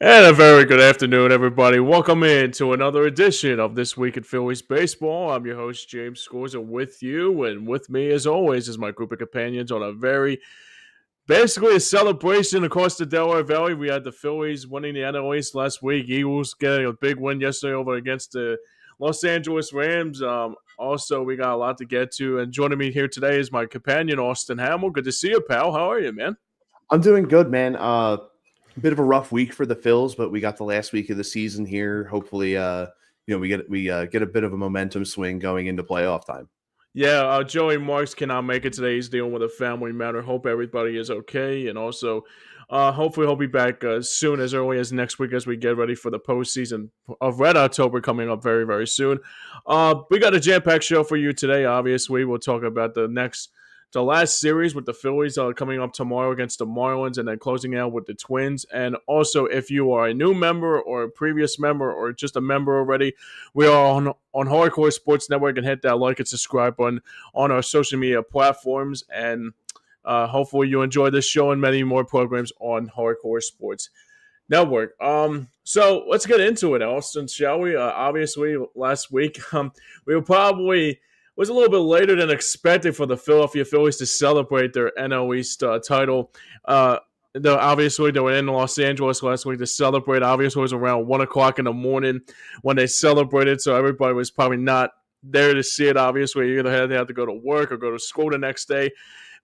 And a very good afternoon, everybody. Welcome in to another edition of This Week at Phillies Baseball. I'm your host, James Scorza, with you. And with me, as always, is my group of companions on basically a celebration across the Delaware Valley. We had the Phillies winning the NL East last week. Eagles getting a big win yesterday over against the Los Angeles Rams. Also, we got a lot to get to. And joining me here today is my companion, Austin Hammel. Good to see you, pal. How are you, man? I'm doing good, man. A bit of a rough week for the Phils, but we got the last week of the season here. Hopefully, we get a bit of a momentum swing going into playoff time. Yeah, Joey Marks cannot make it today. He's dealing with a family matter. Hope everybody is okay. And also, hopefully, he'll be back soon, as early as next week, as we get ready for the postseason of Red October coming up very, very soon. We got a jam packed show for you today. Obviously, we'll talk about the last series with the Phillies coming up tomorrow against the Marlins, and then closing out with the Twins. And also, if you are a new member or a previous member or just a member already, we are on Hardcore Sports Network, and hit that like and subscribe button on our social media platforms. And hopefully you enjoy this show and many more programs on Hardcore Sports Network. So let's get into it, Austin, shall we? Obviously, last week we were probably was a little bit later than expected for the Philadelphia Phillies to celebrate their NL East title. Obviously, they were in Los Angeles last week to celebrate. Obviously, it was around 1 o'clock in the morning when they celebrated, so everybody was probably not there to see it. Obviously, either they had to go to work or go to school the next day.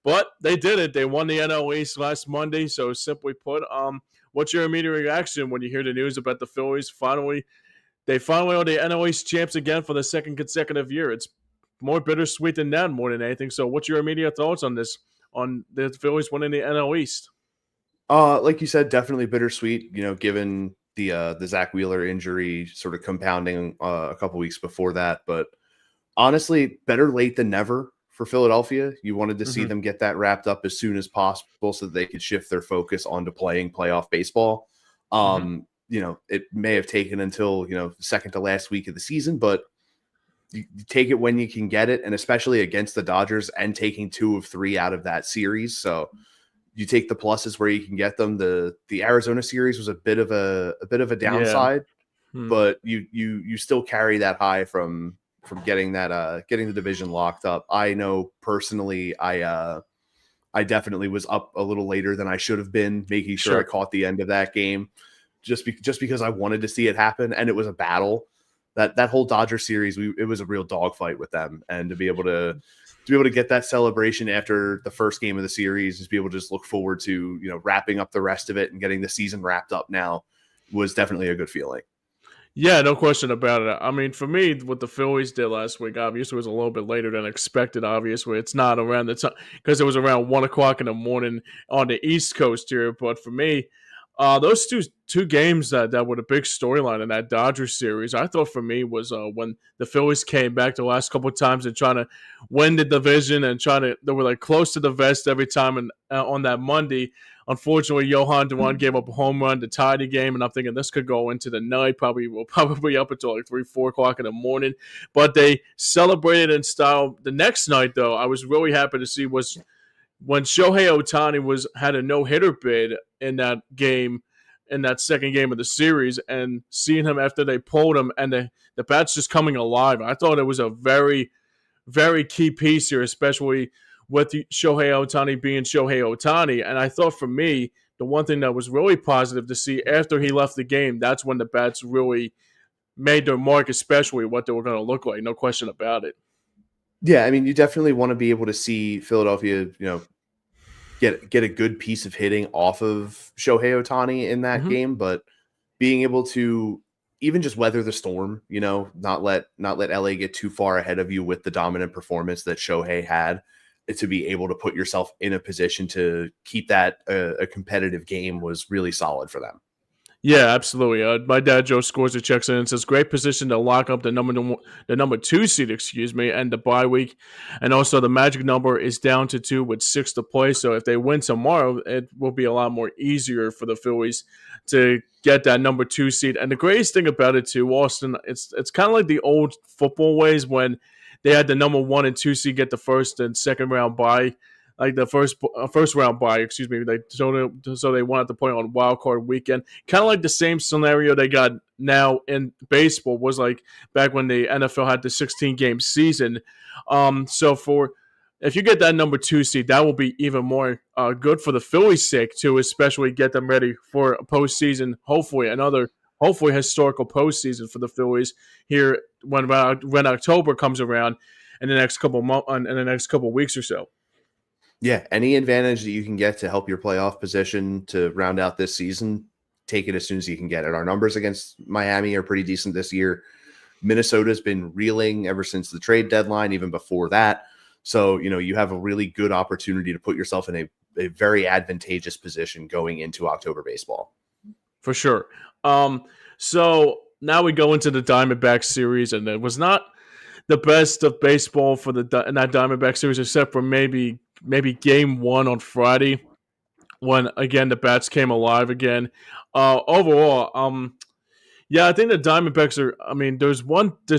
But they did it. They won the NL East last Monday. So simply put, what's your immediate reaction when you hear the news about the Phillies they finally are the NL East champs again for the second consecutive year? It's more bittersweet than that, more than anything. So, what's your immediate thoughts on this? On the Phillies winning the NL East? Like you said, definitely bittersweet. Given the Zach Wheeler injury sort of compounding a couple weeks before that, but honestly, better late than never for Philadelphia. You wanted to see them get that wrapped up as soon as possible so that they could shift their focus onto playing playoff baseball. It may have taken until second to last week of the season, but you take it when you can get it, and especially against the Dodgers and taking 2 of 3 out of that series. So you take the pluses where you can get them. The Arizona series was a bit of a downside, but you still carry that high from getting the division locked up. I know personally, I definitely was up a little later than I should have been, making sure I caught the end of that game, just because I wanted to see it happen, and it was a battle. That whole Dodger series, it was a real dogfight with them, and to be able to get that celebration after the first game of the series, just be able to just look forward to wrapping up the rest of it and getting the season wrapped up now, was definitely a good feeling. Yeah, no question about it. I mean, for me, what the Phillies did last week obviously was a little bit later than expected. Obviously, it's not around the time because it was around 1 o'clock in the morning on the East Coast here. But for me, those two games that were the big storyline in that Dodgers series, I thought for me was when the Phillies came back the last couple of times and trying to win the division and they were like close to the vest every time. And on that Monday, unfortunately, Johan Duran gave up a home run to tie the game, and I'm thinking this could go into the night. Probably up until like 3-4 o'clock in the morning. But they celebrated in style. The next night, though, I was really happy to see was when Shohei Ohtani had a no-hitter bid in that game, in that second game of the series, and seeing him after they pulled him and the bat's just coming alive. I thought it was a very, very key piece here, especially with Shohei Ohtani being Shohei Ohtani. And I thought for me, the one thing that was really positive to see after he left the game, that's when the bats really made their mark, especially what they were going to look like. No question about it. Yeah, I mean, you definitely want to be able to see Philadelphia, get a good piece of hitting off of Shohei Ohtani in that game, but being able to even just weather the storm, not let LA get too far ahead of you with the dominant performance that Shohei had, to be able to put yourself in a position to keep that a competitive game was really solid for them. Yeah, absolutely. My dad, Joe Scorza, checks in and says, great position to lock up the number 2 seed, and the bye week. And also the magic number is down to 2 with 6 to play. So if they win tomorrow, it will be a lot more easier for the Phillies to get that number 2 seed. And the greatest thing about it too, Austin, it's kind of like the old football ways when they had the number 1 and 2 seed get the first and second round bye. like the first round bye, excuse me. So they wanted to play on wild card weekend, kind of like the same scenario they got now in baseball was like back when the NFL had the 16 game season. So for if you get that number 2 seed, that will be even more good for the Phillies' sake to especially get them ready for a postseason. Hopefully historical postseason for the Phillies here when October comes around in the next couple weeks or so. Yeah, any advantage that you can get to help your playoff position to round out this season, take it as soon as you can get it. Our numbers against Miami are pretty decent this year. Minnesota's been reeling ever since the trade deadline, even before that. So, you have a really good opportunity to put yourself in a very advantageous position going into October baseball. For sure. So now we go into the Diamondback series, and it was not the best of baseball for in that Diamondback series, except for maybe game 1 on Friday, when again the bats came alive again. Overall, yeah, I think the Diamondbacks are. I mean, there's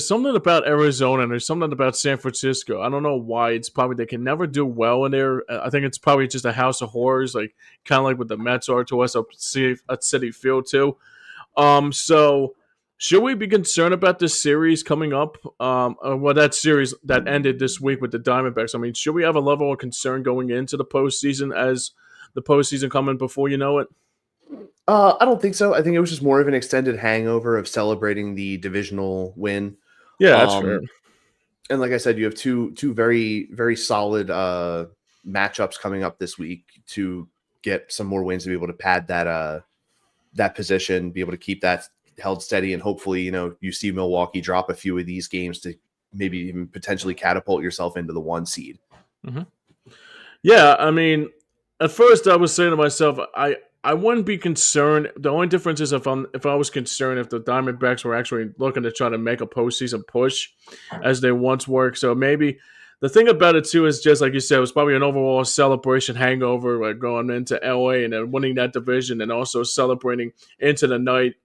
something about Arizona and there's something about San Francisco. I don't know why. It's probably they can never do well in there. I think it's probably just a house of horrors, like kind of like what the Mets are to us at Citi Field too. So should we be concerned about this series coming up? That series that ended this week with the Diamondbacks. I mean, should we have a level of concern going into the postseason as the postseason coming before you know it? I don't think so. I think it was just more of an extended hangover of celebrating the divisional win. Yeah, that's fair. And like I said, you have two very, very solid matchups coming up this week to get some more wins to be able to pad that position, be able to keep that held steady, and hopefully, you see Milwaukee drop a few of these games to maybe even potentially catapult yourself into the 1 seed. Mm-hmm. Yeah, I mean, at first I was saying to myself, I wouldn't be concerned. The only difference is if I was concerned if the Diamondbacks were actually looking to try to make a postseason push, as they once were. So maybe the thing about it too is just like you said, it was probably an overall celebration hangover, like going into LA and then winning that division, and also celebrating into the night,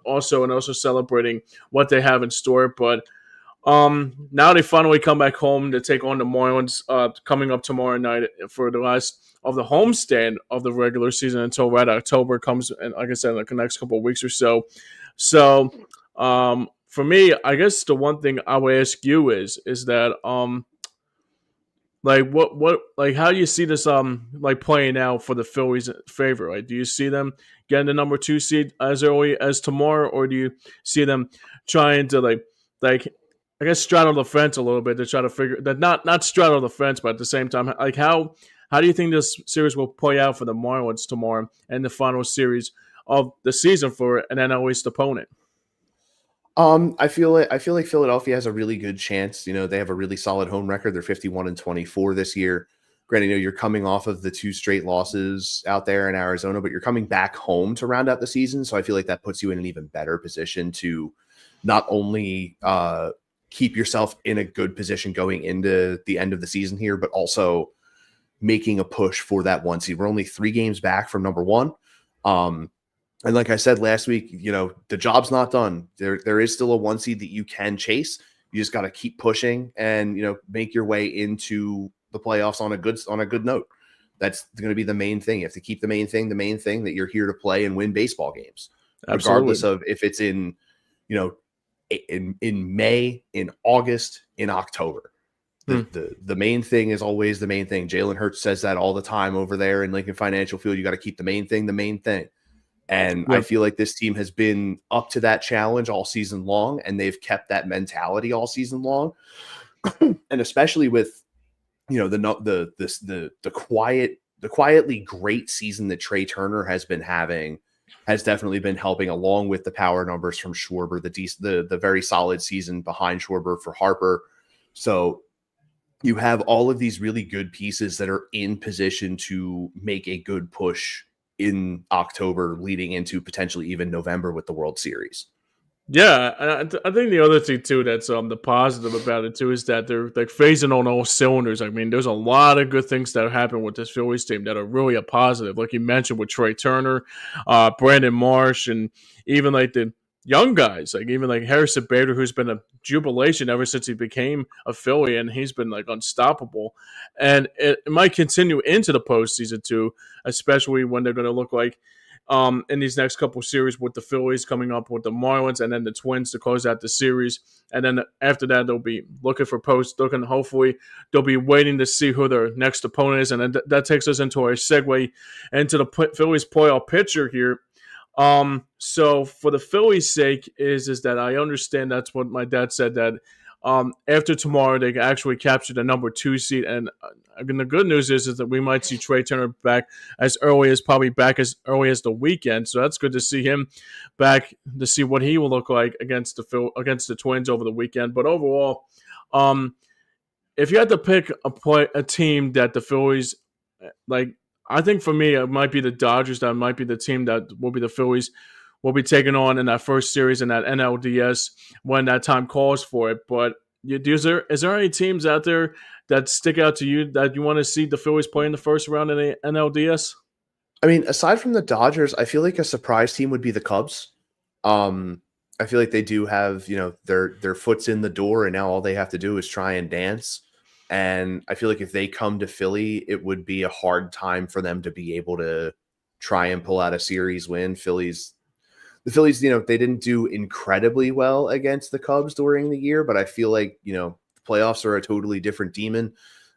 also celebrating what they have in store. But now they finally come back home to take on the Marlins coming up tomorrow night for the last of the homestand of the regular season until Red October comes, and like I said, in the next couple of weeks or so. So for me, I guess the one thing I would ask you is that like like how do you see this like playing out for the Phillies' favor? Like, do you see them getting the number 2 seed as early as tomorrow, or do you see them trying to like I guess straddle the fence a little bit to try to figure that not straddle the fence, but at the same time, like how do you think this series will play out for the Marlins tomorrow and the final series of the season for an NL East opponent? I feel like Philadelphia has a really good chance. They have a really solid home record. They're 51-24 this year. Granted, you're coming off of the 2 straight losses out there in Arizona, but you're coming back home to round out the season. So I feel like that puts you in an even better position to not only keep yourself in a good position going into the end of the season here, but also making a push for that 1 seed. We're only 3 games back from number 1. And like I said last week, the job's not done. There is still a 1 seed that you can chase. You just got to keep pushing and, make your way into the playoffs on a good note. That's going to be the main thing. You have to keep the main thing that you're here to play and win baseball games, regardless of if it's in May, in August, in October. The main thing is always the main thing. Jalen Hurts says that all the time over there in Lincoln Financial Field. You got to keep the main thing the main thing. And I feel like this team has been up to that challenge all season long, and they've kept that mentality all season long. And especially with, the quietly great season that Trey Turner has been having has definitely been helping, along with the power numbers from Schwarber, the very solid season behind Schwarber for Harper. So you have all of these really good pieces that are in position to make a good push in October, leading into potentially even November with the World Series. Yeah, I think the other thing too that's the positive about it too is that they're like phasing on all cylinders. I mean, there's a lot of good things that happen with this Phillies team that are really a positive. Like you mentioned with Trey Turner, Brandon Marsh, and even like the young guys, like even like Harrison Bader, who's been a jubilation ever since he became a Philly, and he's been like unstoppable. And it might continue into the postseason too, especially when they're going to look like in these next couple series with the Phillies coming up with the Marlins and then the Twins to close out the series. And then after that, they'll be looking, hopefully, they'll be waiting to see who their next opponent is. And then that takes us into our segue into the Phillies playoff picture here. So for the Phillies' sake, is that I understand that's what my dad said, that after tomorrow they actually capture the number 2 seed, and the good news is that we might see Trey Turner back as early as the weekend. So that's good to see him back, to see what he will look like against the Twins over the weekend. But overall, if you had to pick a team that the Phillies like, I think for me, it might be the Dodgers. That might be the team that will be the Phillies will be taking on in that first series in that NLDS when that time calls for it. But is there any teams out there that stick out to you that you want to see the Phillies play in the first round in the NLDS? I mean, aside from the Dodgers, I feel like a surprise team would be the Cubs. I feel like they do have, their foot's in the door, and now all they have to do is try and dance. And I feel like if they come to Philly, it would be a hard time for them to be able to try and pull out a series win. The Phillies, they didn't do incredibly well against the Cubs during the year, but I feel like, the playoffs are a totally different demon.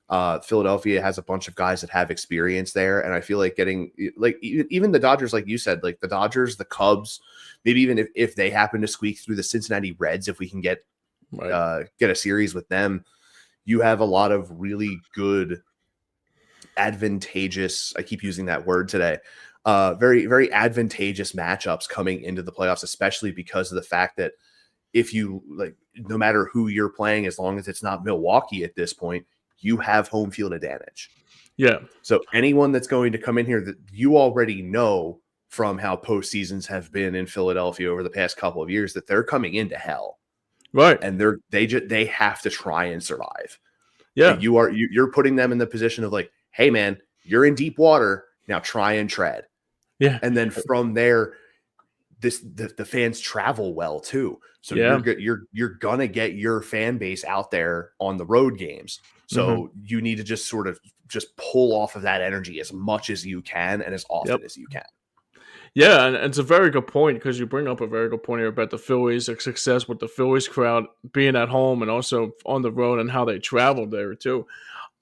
Philadelphia has a bunch of guys that have experience there, and I feel like getting like even the Dodgers, like you said, like the Dodgers, the Cubs, maybe even if they happen to squeak through the Cincinnati Reds, if we can get a series with them, you have a lot of really good, advantageous, I keep using that word today, very, very advantageous matchups coming into the playoffs, especially because of the fact that if you no matter who you're playing, as long as it's not Milwaukee at this point, you have home field advantage. Yeah. So anyone that's going to come in here that you already know from how postseasons have been in Philadelphia over the past couple of years, that they're coming into hell. Right. And they have to try and survive. Yeah. Like you're putting them in the position of like, hey man, you're in deep water. Now try and tread. Yeah. And then from there, the fans travel well too. So you're gonna get your fan base out there on the road games. So you need to just sort of just pull off of that energy as much as you can and as often as you can. Yeah, and it's a very good point, because you bring up a very good point here about the Phillies' success with the Phillies crowd being at home and also on the road, and how they travel there too.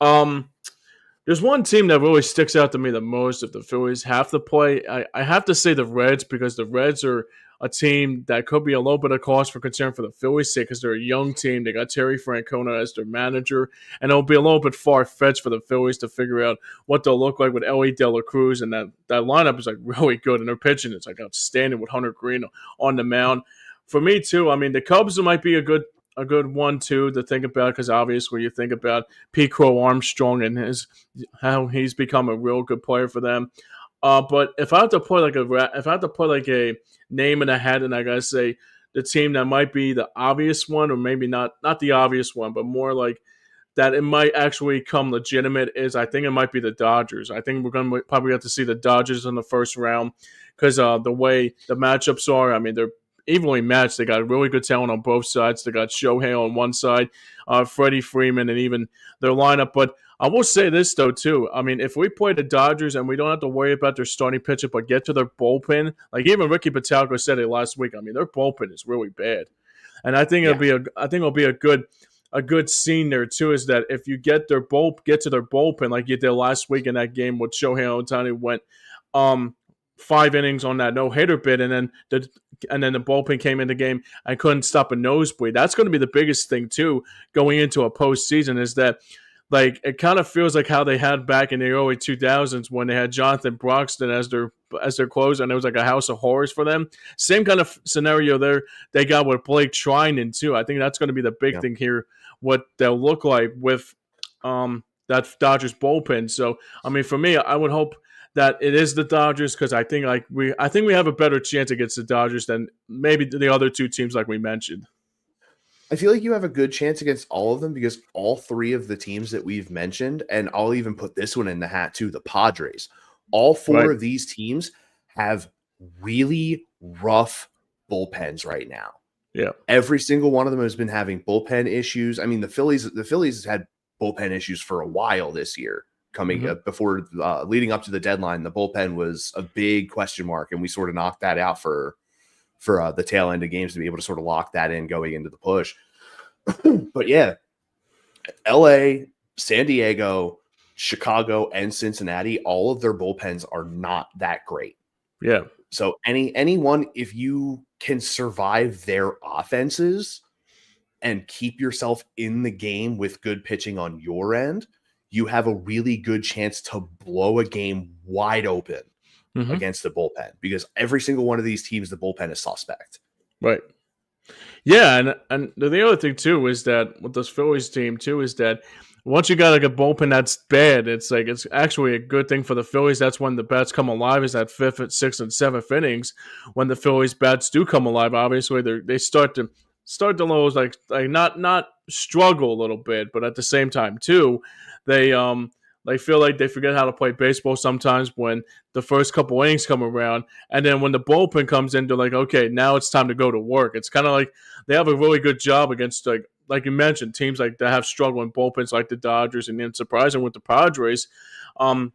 There's one team that really sticks out to me the most if the Phillies have to play. I have to say the Reds, because the Reds are a team that could be a little bit of cause for concern for the Phillies' sake, because they're a young team. They got Terry Francona as their manager, and it'll be a little bit far-fetched for the Phillies to figure out what they'll look like with Ellie De La Cruz, and that lineup is like really good, and their pitching is like outstanding with Hunter Green on the mound. For me too, I mean, the Cubs might be a good one too to think about, because obviously you think about Pete Crow Armstrong and how he's become a real good player for them. But if I have to put like a name in a hat, and I gotta say the team that might be the obvious one, or maybe not the obvious one, but more like that it might actually come legitimate, is I think it might be the Dodgers. I think we're going to probably have to see the Dodgers in the first round, because the way the matchups are, I mean, they're evenly matched. They got really good talent on both sides. They got Shohei on one side, Freddie Freeman, and even their lineup. But I will say this, though, too. I mean, if we play the Dodgers and we don't have to worry about their starting pitcher, but get to their bullpen, like even Ricky Patalco said it last week, I mean, their bullpen is really bad. And I think it'll be a good scene there too, is that if you get to their bullpen like you did last week in that game with Shohei Ohtani, went 5 innings on that no-hitter bid, and then the bullpen came in the game and couldn't stop a nosebleed. That's going to be the biggest thing too going into a postseason, is that like it kind of feels like how they had back in the early 2000s when they had Jonathan Broxton as their closer, and it was like a house of horrors for them. Same kind of scenario there they got with Blake Trinan too. I think that's going to be the big thing here, what they'll look like with that Dodgers bullpen. So I mean, for me, I would hope that it is the Dodgers, because I think we have a better chance against the Dodgers than maybe the other two teams like we mentioned. I feel like you have a good chance against all of them, because all 3 of the teams that we've mentioned, and I'll even put this one in the hat too, the Padres, all 4 of these teams have really rough bullpens right now. Yeah. Every single one of them has been having bullpen issues. I mean, the Phillies had bullpen issues for a while this year. Before leading up to the deadline, the bullpen was a big question mark, and we sort of knocked that out for the tail end of games to be able to sort of lock that in going into the push. But yeah, LA, San Diego, Chicago, and Cincinnati, all of their bullpens are not that great. Yeah. So anyone, if you can survive their offenses and keep yourself in the game with good pitching on your end, you have a really good chance to blow a game wide open against the bullpen, because every single one of these teams, the bullpen is suspect. Right. Yeah, and the other thing too is that with this Phillies team too is that once you got like a bullpen that's bad, it's like it's actually a good thing for the Phillies. That's when the bats come alive, is that fifth, sixth, and seventh innings. When the Phillies bats do come alive, obviously they start to lose, like not struggle a little bit, but at the same time too, they feel like they forget how to play baseball sometimes when the first couple innings come around, and then when the bullpen comes in, they're like, okay, now it's time to go to work. It's kind of like they have a really good job against like you mentioned, teams like that have struggling bullpens like the Dodgers, and then surprising with the Padres.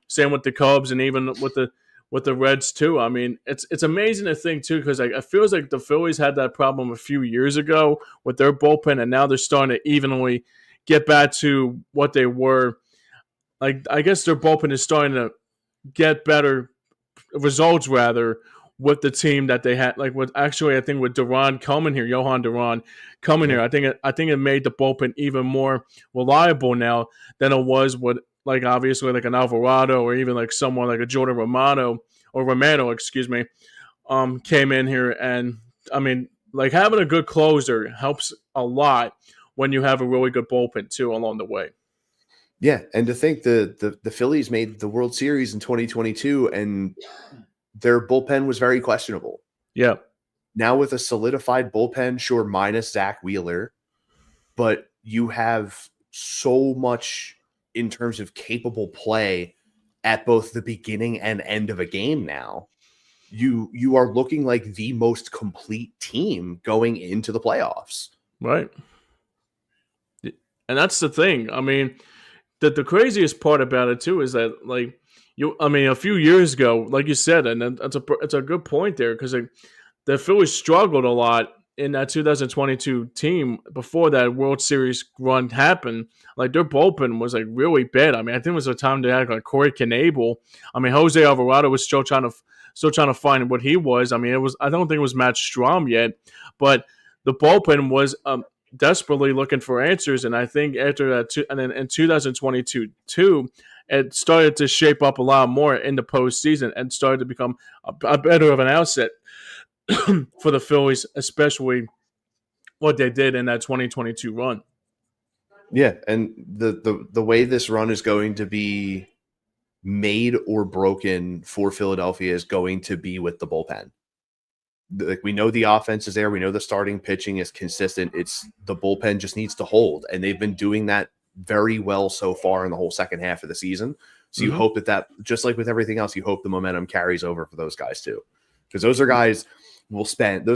Same with the Cubs, and even with the Reds too. I mean, it's amazing to think too, because it feels like the Phillies had that problem a few years ago with their bullpen, and now they're starting to evenly get back to what they were. Like, I guess their bullpen is starting to get better results rather with the team that they had. Like with actually, I think with Duran coming here, Johan Duran coming here, I think it made the bullpen even more reliable now than it was with, like, obviously like an Alvarado or even like someone like a Jordan Romano, excuse me, came in here. And I mean, like, having a good closer helps a lot when you have a really good bullpen too along the way. Yeah, and to think the Phillies made the World Series in 2022 and their bullpen was very questionable. Yeah. Now with a solidified bullpen, sure, minus Zach Wheeler, but you have so much in terms of capable play at both the beginning and end of a game now. You are looking like the most complete team going into the playoffs. Right. And that's the thing. I mean, the craziest part about it too is that, like, a few years ago, like you said, and it's a good point there, because the Phillies struggled a lot in that 2022 team before that World Series run happened. Like, their bullpen was like really bad. I mean, I think it was a time they had like Corey Knebel. I mean, Jose Alvarado was still trying to find what he was. I mean, I don't think it was Matt Strom yet, but the bullpen was desperately looking for answers. And I think after that, and then in 2022 too, it started to shape up a lot more in the postseason and started to become a better of an outset for the Phillies, especially what they did in that 2022 run. Yeah, and the way this run is going to be made or broken for Philadelphia is going to be with the bullpen. Like, we know the offense is there, we know the starting pitching is consistent. It's the bullpen just needs to hold, and they've been doing that very well so far in the whole second half of the season. So you hope that just like with everything else, you hope the momentum carries over for those guys too, because those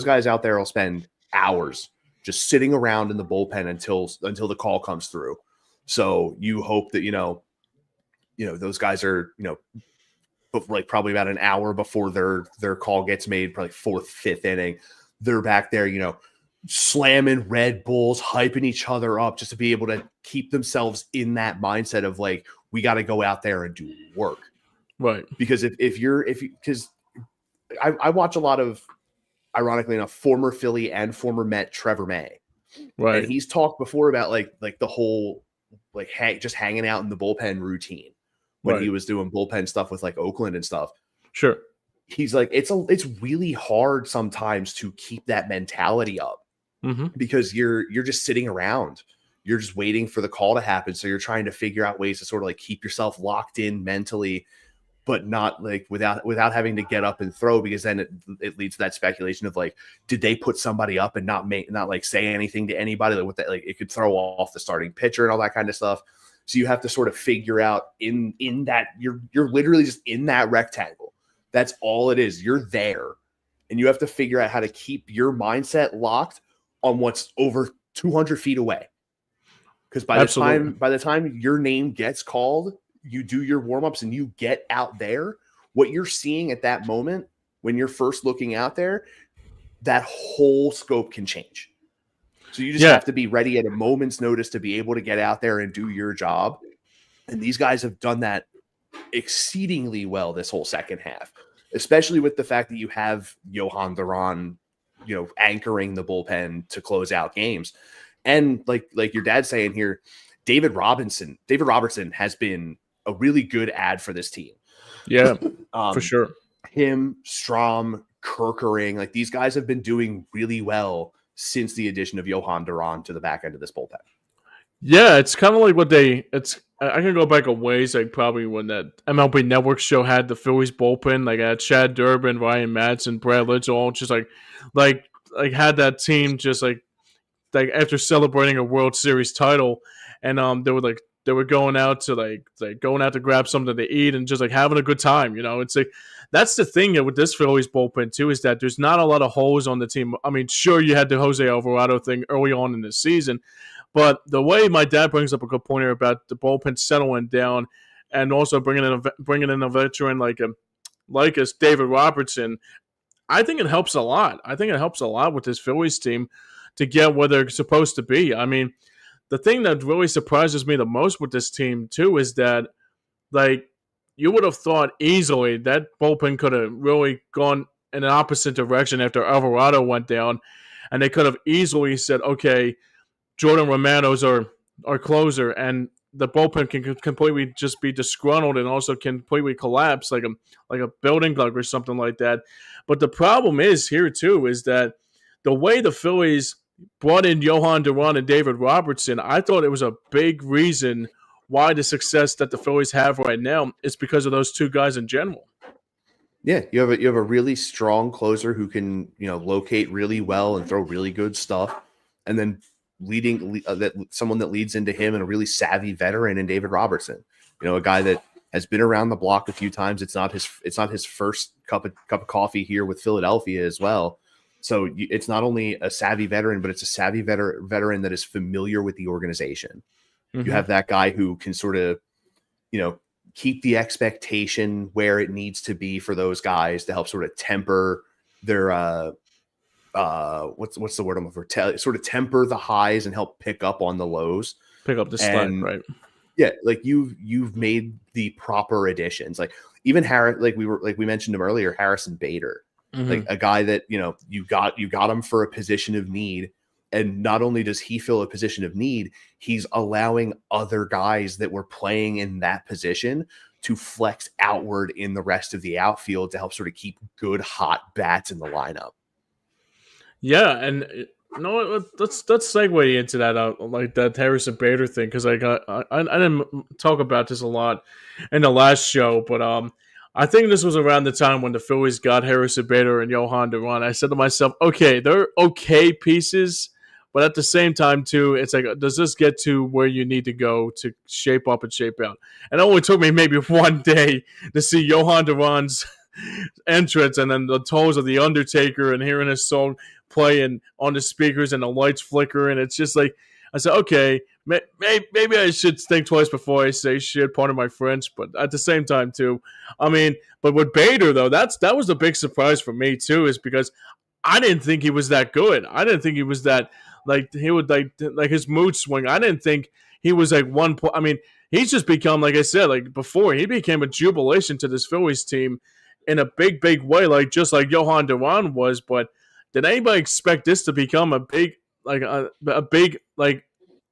guys out there will spend hours just sitting around in the bullpen until the call comes through. So you hope that those guys are like probably about an hour before their call gets made, probably fourth, fifth inning, they're back there, slamming Red Bulls, hyping each other up just to be able to keep themselves in that mindset of like, we got to go out there and do work. Right. Because because I watch a lot of, ironically enough, former Philly and former Met Trevor May. Right. And he's talked before about like the whole, like, just hanging out in the bullpen routine when he was doing bullpen stuff with like Oakland and stuff. Sure. He's like, it's really hard sometimes to keep that mentality up because you're just sitting around. You're just waiting for the call to happen. So you're trying to figure out ways to sort of like keep yourself locked in mentally, but not like without having to get up and throw, because then it leads to that speculation of like, did they put somebody up and not like say anything to anybody, like, with that, like, it could throw off the starting pitcher and all that kind of stuff. So you have to sort of figure out in that you're literally just in that rectangle. That's all it is. You're there and you have to figure out how to keep your mindset locked on what's over 200 feet away. Because by the time your name gets called, you do your warm-ups and you get out there, what you're seeing at that moment when you're first looking out there, that whole scope can change. So you just have to be ready at a moment's notice to be able to get out there and do your job. And these guys have done that exceedingly well this whole second half, especially with the fact that you have Johan Duran, anchoring the bullpen to close out games. And like your dad's saying here, David Robertson has been a really good ad for this team. Yeah, for sure. Him, Strom, Kerkering, like these guys have been doing really well since the addition of Johan Duran to the back end of this bullpen. Yeah, it's kind of like I can go back a ways, like probably when that MLB Network show had the Phillies bullpen, like Chad Durbin, Ryan Madsen, Brad Lidge, all just like had that team just like after celebrating a World Series title, and they were going out to grab something to eat and just like having a good time. It's like that's the thing with this Phillies bullpen too, is that there's not a lot of holes on the team. I mean, sure, you had the Jose Alvarado thing early on in the season, but the way my dad brings up a good point here about the bullpen settling down and also bringing in a veteran like David Robertson, I think it helps a lot. I think it helps a lot with this Phillies team to get where they're supposed to be. I mean, the thing that really surprises me the most with this team too is that, like, you would have thought easily that bullpen could have really gone in an opposite direction after Alvarado went down, and they could have easily said, okay, Jordan Romano's our closer, and the bullpen can completely just be disgruntled and also completely collapse like a building block or something like that. But the problem is here too is that the way the Phillies brought in Johan Duran and David Robertson, I thought it was a big reason why the success that the Phillies have right now is because of those two guys in general. Yeah, you have a really strong closer who can locate really well and throw really good stuff, and then someone that leads into him and a really savvy veteran in David Robertson. A guy that has been around the block a few times. It's not his first cup of coffee here with Philadelphia as well. So it's not only a savvy veteran, but it's a savvy veteran that is familiar with the organization. Mm-hmm. You have that guy who can sort of, keep the expectation where it needs to be for those guys to help sort of temper their what's the word I'm looking for? Sort of temper the highs and help pick up on the lows. Pick up the slack, right? Yeah, like you've made the proper additions. Like even Harris, like we mentioned him earlier, Harrison Bader. Mm-hmm. Like a guy that you got him for a position of need, and not only does he fill a position of need, he's allowing other guys that were playing in that position to flex outward in the rest of the outfield to help sort of keep good hot bats in the lineup. Yeah, and let's segue into that like that Harrison Bader thing, because I didn't talk about this a lot in the last show, but I think this was around the time when the Phillies got Harrison Bader and Johan Duran. I said to myself, okay, they're okay pieces, but at the same time, too, it's like, does this get to where you need to go to shape up and shape out? And it only took me maybe one day to see Johan Duran's entrance and then the tones of The Undertaker and hearing his song playing on the speakers and the lights flicker. And it's just like, I said, okay, maybe I should think twice before I say shit, pardon my French, but at the same time, too, I mean, but with Bader, though, that was a big surprise for me, too, is because I didn't think he was that good. I didn't think he was that, like, he would, like his mood swing. I didn't think he was, like, one point. I mean, he's just become, like I said, like, before, he became a jubilation to this Phillies team in a big, big way, like, just like Johan Duran was, but did anybody expect this to become a big, like,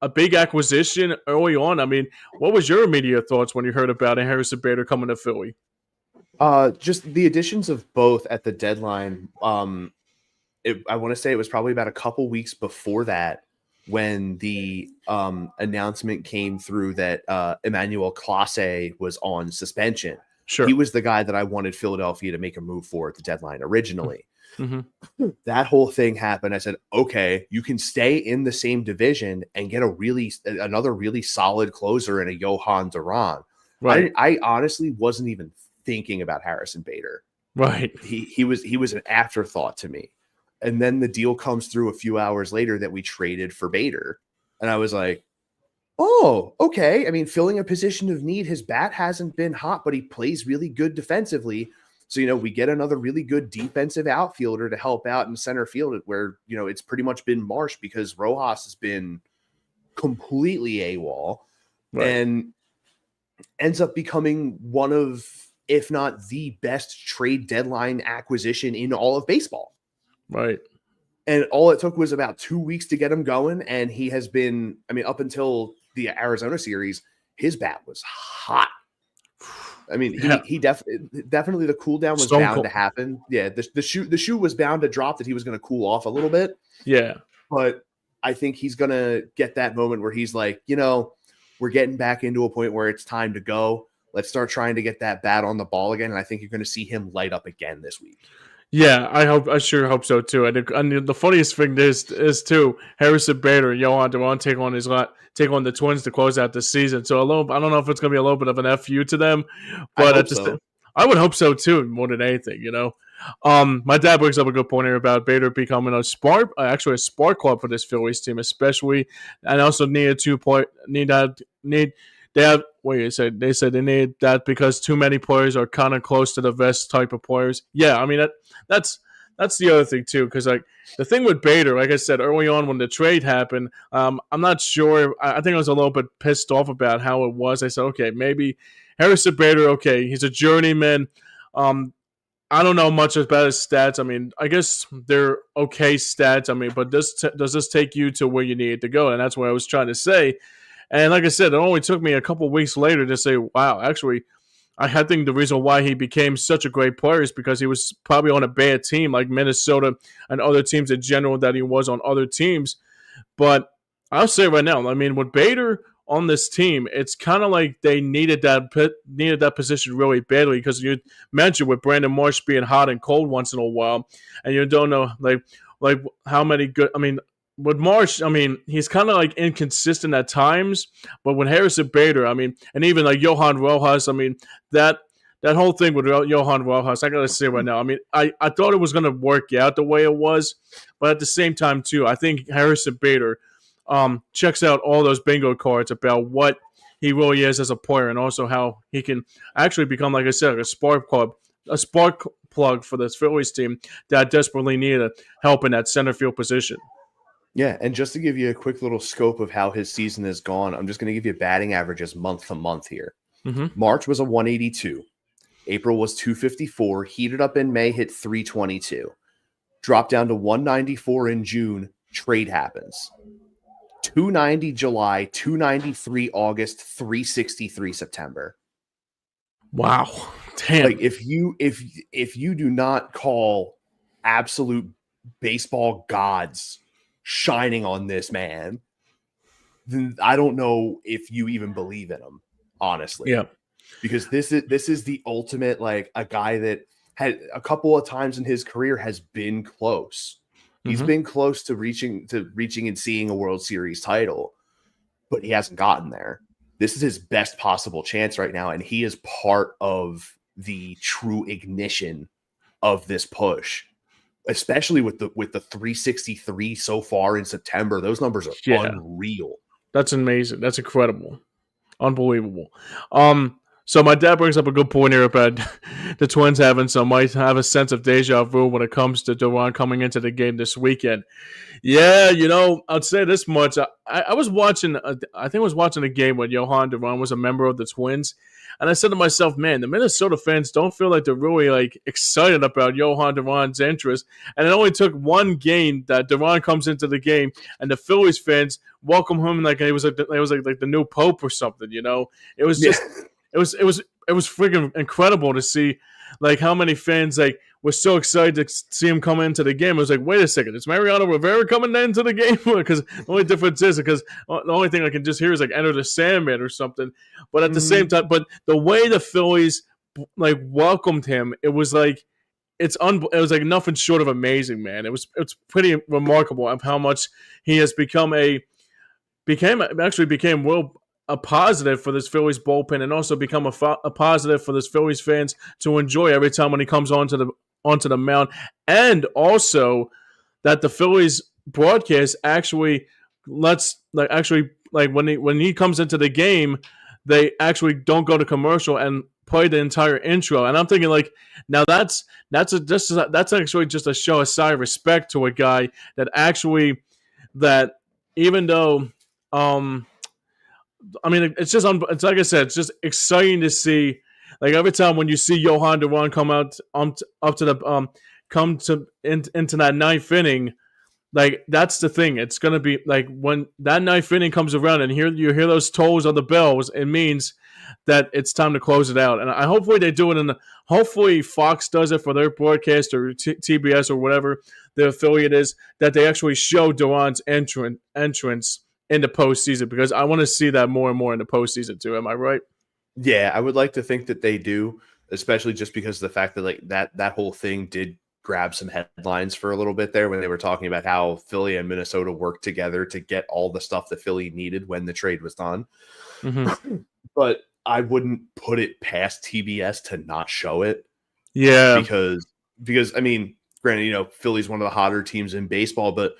a big acquisition early on? I mean, what was your immediate thoughts when you heard about Harrison Bader coming to Philly? Just the additions of both at the deadline. I want to say it was probably about a couple weeks before that when the announcement came through that Emmanuel Clase was on suspension. Sure. He was the guy that I wanted Philadelphia to make a move for at the deadline originally. Mm-hmm. That whole thing happened. I said, okay, you can stay in the same division and get another really solid closer in a Johan Duran. Right. I honestly wasn't even thinking about Harrison Bader Right. He was an afterthought to me. And then the deal comes through a few hours later that we traded for Bader. And I was like, oh, okay. I mean, filling a position of need, his bat hasn't been hot, but he plays really good defensively. So, we get another really good defensive outfielder to help out in center field where, it's pretty much been Marsh because Rojas has been completely AWOL and ends up becoming one of, if not the best trade deadline acquisition in all of baseball. Right. And all it took was about 2 weeks to get him going. And he has been, up until the Arizona series, his bat was hot. I mean, he definitely the cool down was bound to happen. Yeah, the shoe was bound to drop that he was going to cool off a little bit. Yeah. But I think he's going to get that moment where he's like, we're getting back into a point where it's time to go. Let's start trying to get that bat on the ball again. And I think you're going to see him light up again this week. Yeah, I sure hope so too. And the funniest thing is too, Harrison Bader and Johan Duran take on the Twins to close out the season. So I don't know if it's gonna be a little bit of an FU to them, but I would hope so too, more than anything. My dad brings up a good point here about Bader becoming a spark plug for this Phillies team, especially, and also they said they need that because too many players are kind of close to the vest type of players. Yeah, I mean that's the other thing too, because the thing with Bader, like I said early on when the trade happened, I'm not sure. I think I was a little bit pissed off about how it was. I said, okay, maybe Harrison Bader, okay, he's a journeyman. I don't know much about his stats. I mean, I guess they're okay stats. I mean, but does this take you to where you need to go? And that's what I was trying to say. And like I said, it only took me a couple of weeks later to say, wow, actually, I think the reason why he became such a great player is because he was probably on a bad team like Minnesota and other teams in general that he was on other teams. But I'll say right now, I mean, with Bader on this team, it's kind of like they needed that position really badly because you mentioned with Brandon Marsh being hot and cold once in a while, and you don't know like how many good. I mean, with Marsh, I mean, he's kind of like inconsistent at times, but with Harrison Bader, I mean, and even like Johan Rojas, I mean, that whole thing with Johan Rojas, I gotta say right now, I mean, I thought it was gonna work out the way it was, but at the same time too, I think Harrison Bader checks out all those bingo cards about what he really is as a player, and also how he can actually become, like I said, a spark plug for this Phillies team that desperately needed help in that center field position. Yeah, and just to give you a quick little scope of how his season has gone, I'm just going to give you batting averages month to month here. Mm-hmm. March was a 182. April was 254. Heated up in May, hit 322. Dropped down to 194 in June. Trade happens. 290 July, 293 August, 363 September. Wow. Damn. Like if you do not call absolute baseball gods shining on this man, then I don't know if you even believe in him, honestly. Yeah. Because this is the ultimate, like, a guy that had a couple of times in his career has been close. He's been close to reaching and seeing a World Series title, but he hasn't gotten there. This is his best possible chance right now, and he is part of the true ignition of this push. Especially with the 363 so far in September. Those numbers are unreal. That's amazing. That's incredible. Unbelievable. So my dad brings up a good point here about the Twins might have a sense of deja vu when it comes to Duran coming into the game this weekend. Yeah, I'd say this much. I was watching, I think I was watching a game when Johan Duran was a member of the Twins. And I said to myself, man, the Minnesota fans don't feel like they're really like excited about Johan Duran's interest. And it only took one game that Duran comes into the game, and the Phillies fans welcome him like it was like the new pope or something. It was just it was freaking incredible to see like how many fans like were so excited to see him come into the game. I was like, wait a second, is Mariano Rivera coming into the game? Because the only difference is because the only thing I can just hear is like Enter the Sandman or something. But at the same time, but the way the Phillies like welcomed him, it was like it was like nothing short of amazing, man. It's pretty remarkable of how much he has became world a positive for this Phillies bullpen, and also become a positive for this Phillies fans to enjoy every time when he comes onto the mound, and also that the Phillies broadcast actually lets when he comes into the game, they actually don't go to commercial and play the entire intro. And I'm thinking like, now that's actually just a show a sign of respect to a guy that even though I mean, it's it's like I said, it's just exciting to see. Like every time when you see Johan Duran come out up to the into that ninth inning, like that's the thing. It's gonna be like when that ninth inning comes around and you hear those tolls of the bells, it means that it's time to close it out. And hopefully they do it hopefully Fox does it for their broadcast or TBS or whatever the affiliate is, that they actually show Duran's entrance in the postseason, because I want to see that more and more in the postseason too. Am I right? Yeah, I would like to think that they do, especially just because of the fact that like that whole thing did grab some headlines for a little bit there when they were talking about how Philly and Minnesota worked together to get all the stuff that Philly needed when the trade was done. Mm-hmm. But I wouldn't put it past TBS to not show it. Yeah, because I mean, granted, Philly's one of the hotter teams in baseball, but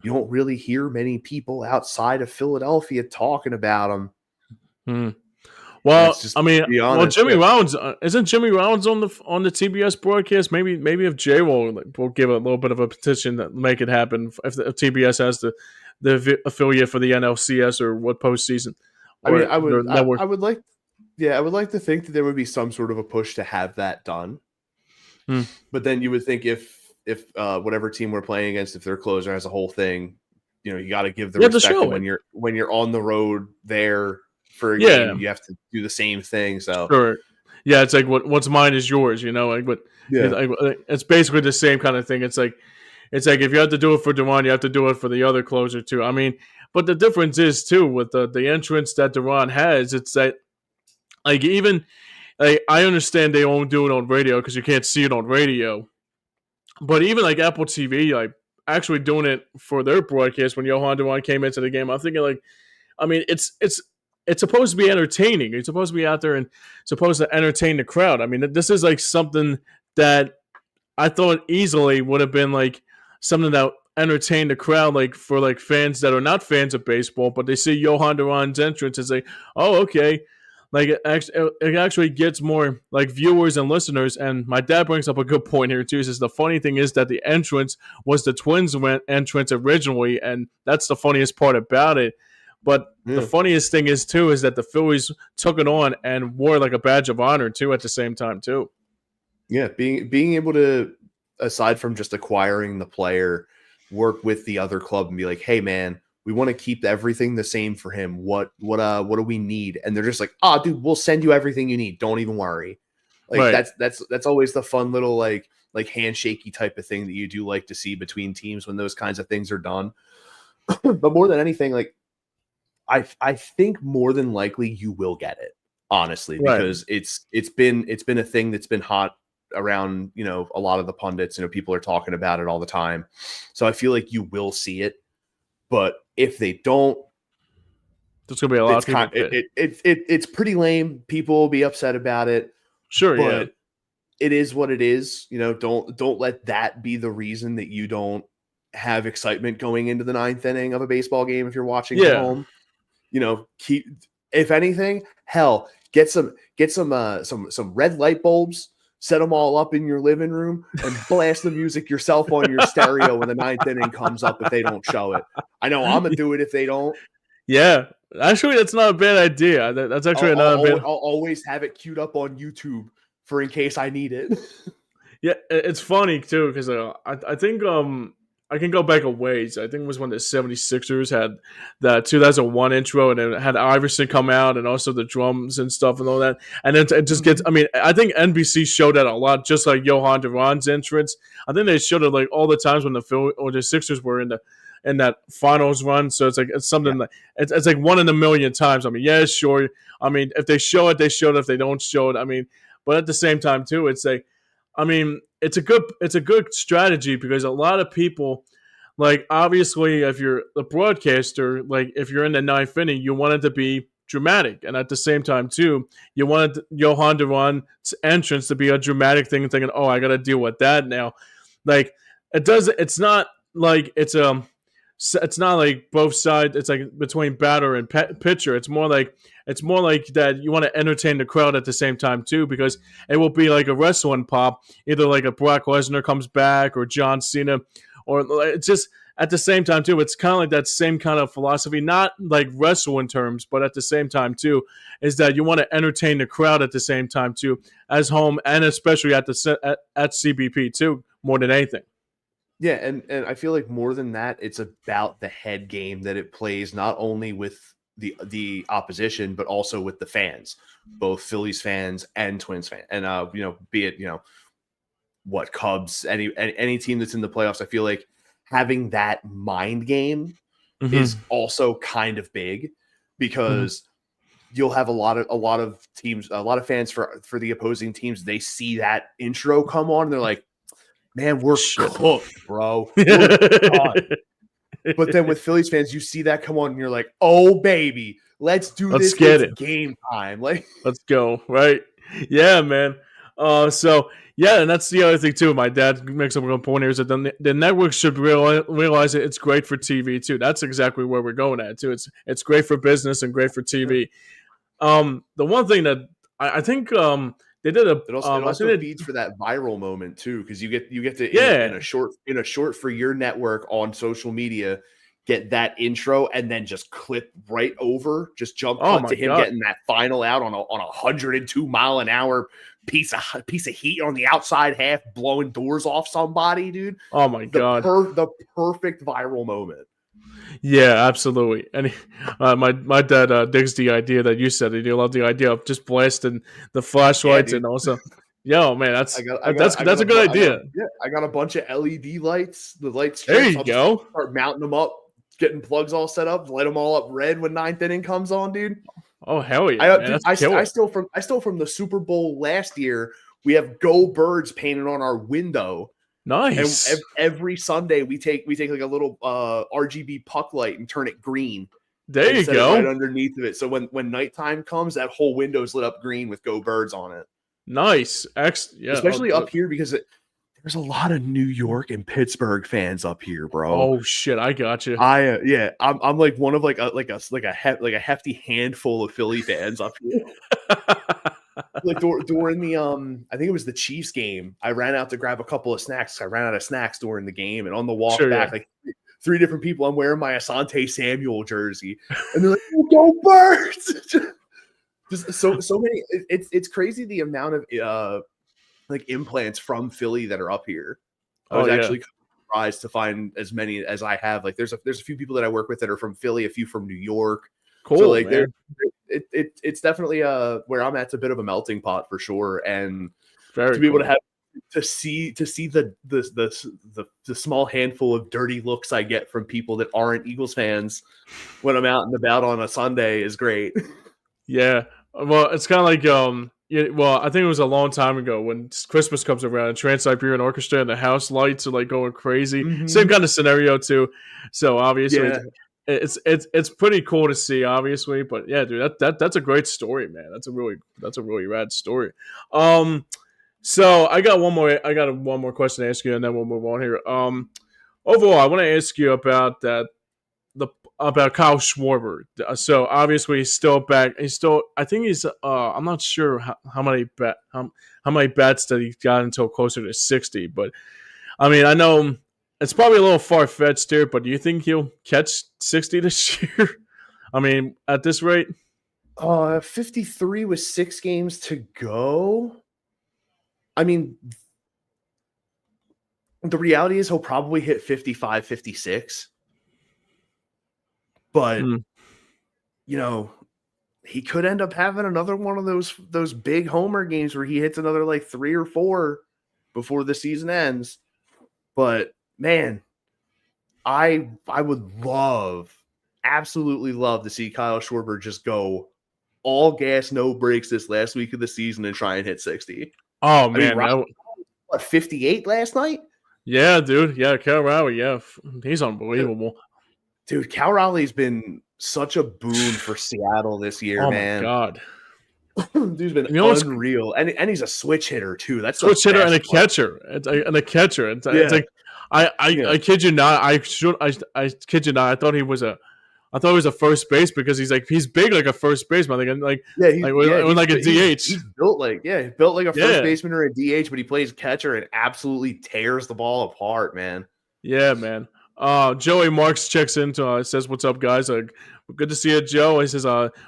you don't really hear many people outside of Philadelphia talking about them. Hmm. Well, I mean, Jimmy Rollins isn't Jimmy Rollins on the TBS broadcast? Maybe if Jay will give a little bit of a petition to make it happen if TBS has the affiliate for the NLCS or what postseason. I mean, I would like to think that there would be some sort of a push to have that done. But then you would think if whatever team we're playing against, if their closer has a whole thing, you got to give the respect when you're on the road there for a game, you have to do the same thing. So sure. Yeah, it's like what's mine is yours, it's basically the same kind of thing. It's like if you have to do it for Duran, you have to do it for the other closer too. I mean, but the difference is too with the entrance that Duran has, it's that like even I understand they won't do it on radio because you can't see it on radio. But even like Apple TV, like actually doing it for their broadcast when Johan Duran came into the game, I'm thinking like, I mean, it's supposed to be entertaining. You're supposed to be out there and supposed to entertain the crowd. I mean, this is like something that I thought easily would have been like something that entertained the crowd, like for like fans that are not fans of baseball, but they see Johan Duran's entrance and say, "Oh, okay." Like it actually gets more like viewers and listeners. And my dad brings up a good point here too. He says the funny thing is that the entrance was the Twins' entrance originally, and that's the funniest part about it. But the funniest thing is too is that the Phillies took it on and wore like a badge of honor too at the same time too. Yeah, being able to, aside from just acquiring the player, work with the other club and be like, hey man, we want to keep everything the same for him. What do we need? And they're just like, dude, we'll send you everything you need. Don't even worry. Like right. That's always the fun little like handshakey type of thing that you do like to see between teams when those kinds of things are done. But more than anything, like I think more than likely you will get it, honestly, because it's been a thing that's been hot around, a lot of the pundits, people are talking about it all the time. So I feel like you will see it. But if they don't, there's gonna be a lot of people. It's pretty lame. People will be upset about it. Sure, but it is what it is. Don't let that be the reason that you don't have excitement going into the ninth inning of a baseball game if you're watching at home. Keep, if anything, hell, get some red light bulbs. Set them all up in your living room and blast the music yourself on your stereo when the ninth inning comes up if they don't show it. I know I'm going to do it if they don't. Yeah. Actually, that's not a bad idea. That's actually I'll always have it queued up on YouTube for in case I need it. Yeah, it's funny, too, because I think I can go back a ways. I think it was when the 76ers had the 2001 intro and it had Iverson come out and also the drums and stuff and all that. And it just gets, I mean, I think NBC showed that a lot, just like Johan Duran's entrance. I think they showed it like all the times when the Sixers were in that finals run. So it's like, it's something that it's like one in a million times. I mean, yeah, sure. I mean, if they show it, they show it. If they don't show it, I mean, but at the same time too, it's like, I mean, it's a good strategy because a lot of people, like obviously if you're the broadcaster, like if you're in the ninth inning, you want it to be dramatic. And at the same time, too, you wanted Johan Duran's entrance to be a dramatic thing, thinking, oh, I got to deal with that now. Like, it does. It's not like it's not like both sides. It's like between batter and pitcher. It's more like that you want to entertain the crowd at the same time too, because it will be like a wrestling pop, either like a Brock Lesnar comes back or John Cena, or it's just at the same time too. It's kind of like that same kind of philosophy, not like wrestling terms, but at the same time too, is that you want to entertain the crowd at the same time too, as home and especially at CBP too, more than anything. Yeah, and I feel like more than that, it's about the head game that it plays, not only with the opposition, but also with the fans, both Phillies fans and Twins fans, and be it what Cubs, any team that's in the playoffs. I feel like having that mind game is also kind of big, because you'll have a lot of teams, a lot of fans for the opposing teams. They see that intro come on, and they're like, man, we're cooked, bro. We're done. But then with Phillies fans, you see that come on, and you're like, oh, baby, let's do this. It's game time. Like, let's go, right? Yeah, man. So, yeah, and that's the other thing, too. My dad makes up a point here is that the network should realize that it's great for TV, too. That's exactly where we're going at, too. It's great for business and great for TV. The one thing that I think they did it also feeds for that viral moment too, because you get to in a short for your network on social media, get that intro and then just clip right over, just jump cut to him getting that final out on a 102 mile an hour piece of heat on the outside half, blowing doors off somebody, dude. Oh my God, the perfect viral moment. Yeah, absolutely. And my dad digs the idea that you said. He loved the idea of just blasting the flashlights, and also, man, that's a good idea. I got a bunch of LED lights. The lights. There you go. Start mounting them up, getting plugs all set up, light them all up red when ninth inning comes on, dude. Oh hell yeah! I still from the Super Bowl last year. We have "Go Birds" painted on our window. Nice. And every Sunday we take like a little RGB puck light and turn it green. There you go. Right underneath of it. So when nighttime comes, that whole window's lit up green with "Go Birds" on it. Nice. Especially up here, because there's a lot of New York and Pittsburgh fans up here, bro. Oh shit, I got you. I'm like one of like a hefty handful of Philly fans up here. Like during the I think it was the Chiefs game, I ran out to grab a couple of snacks. I ran out of snacks during the game, and on the walk back, like 3 different people, I'm wearing my Asante Samuel jersey, and they're like, oh, "Go Birds!" Just so many. It's crazy the amount of like implants from Philly that are up here. I was actually surprised to find as many as I have. Like there's a few people that I work with that are from Philly, a few from New York. Cool. So like it's definitely where I'm at's a bit of a melting pot for sure, and to be able to see the small handful of dirty looks I get from people that aren't Eagles fans when I'm out and about on a Sunday is great. Yeah, well, it's kind of like I think it was a long time ago when Christmas comes around and Trans-Siberian Orchestra and the house lights are like going crazy. Same kind of scenario too. So obviously. Yeah. It's pretty cool to see, obviously, but yeah, dude, that's a great story, man. That's a really rad story. So I got one more question to ask you, and then we'll move on here. Overall, I want to ask you about about Kyle Schwarber. So obviously he's still back. I think he's I'm not sure how many bats that he got until closer to 60, but I mean, I know it's probably a little far-fetched here, but do you think he'll catch 60 this year? I mean, at this rate? 53 with 6 games to go. I mean, the reality is he'll probably hit 55, 56. But, he could end up having another one of those big homer games where he hits another like 3 or 4 before the season ends. But man, I would absolutely love to see Kyle Schwarber just go all gas, no brakes this last week of the season and try and hit 60. Oh man, 58 last night? Yeah, dude. Yeah, Cal Raleigh. Yeah, he's unbelievable. Dude, Cal Raleigh's been such a boon for Seattle this year, Oh my man. god. Dude's been You know what's unreal, and he's a switch hitter too. That's the switch hitter and best a part. catcher. And a catcher. It's Yeah, like I yeah, kid you not. I kid you not. I thought he was a first base because he's big like a first baseman. yeah. Like a DH. He's built like a first Yeah. baseman or a DH, but he plays catcher and absolutely tears the ball apart, man. Yeah, man. Joey Marks checks in to says, "What's up, guys? Good to see you, Joe." He says,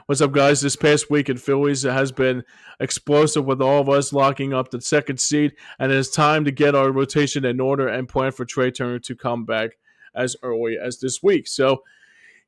"What's up, guys? This past week in Phillies has been explosive with all of us locking up the second seed, and it is time to get our rotation in order and plan for Trey Turner to come back as early as this week." So,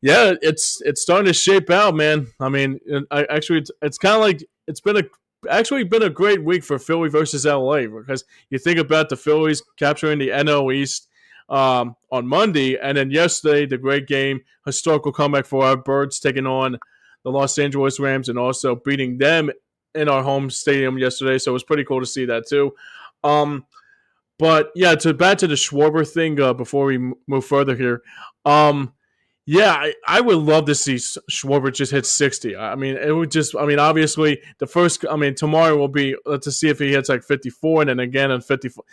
yeah, it's starting to shape out, man. I mean, it's kind of like it's been actually been a great week for Philly versus LA because you think about the Phillies capturing the NL East on Monday, and then yesterday the great game, historical comeback for our Birds taking on the Los Angeles Rams and also beating them in our home stadium yesterday. So it was pretty cool to see that too. But yeah, back to the Schwarber thing before we move further here. Yeah, I would love to see Schwarber just hit 60. I mean, it would just, I mean, obviously, tomorrow will be to see if he hits like 54 and then again on 54.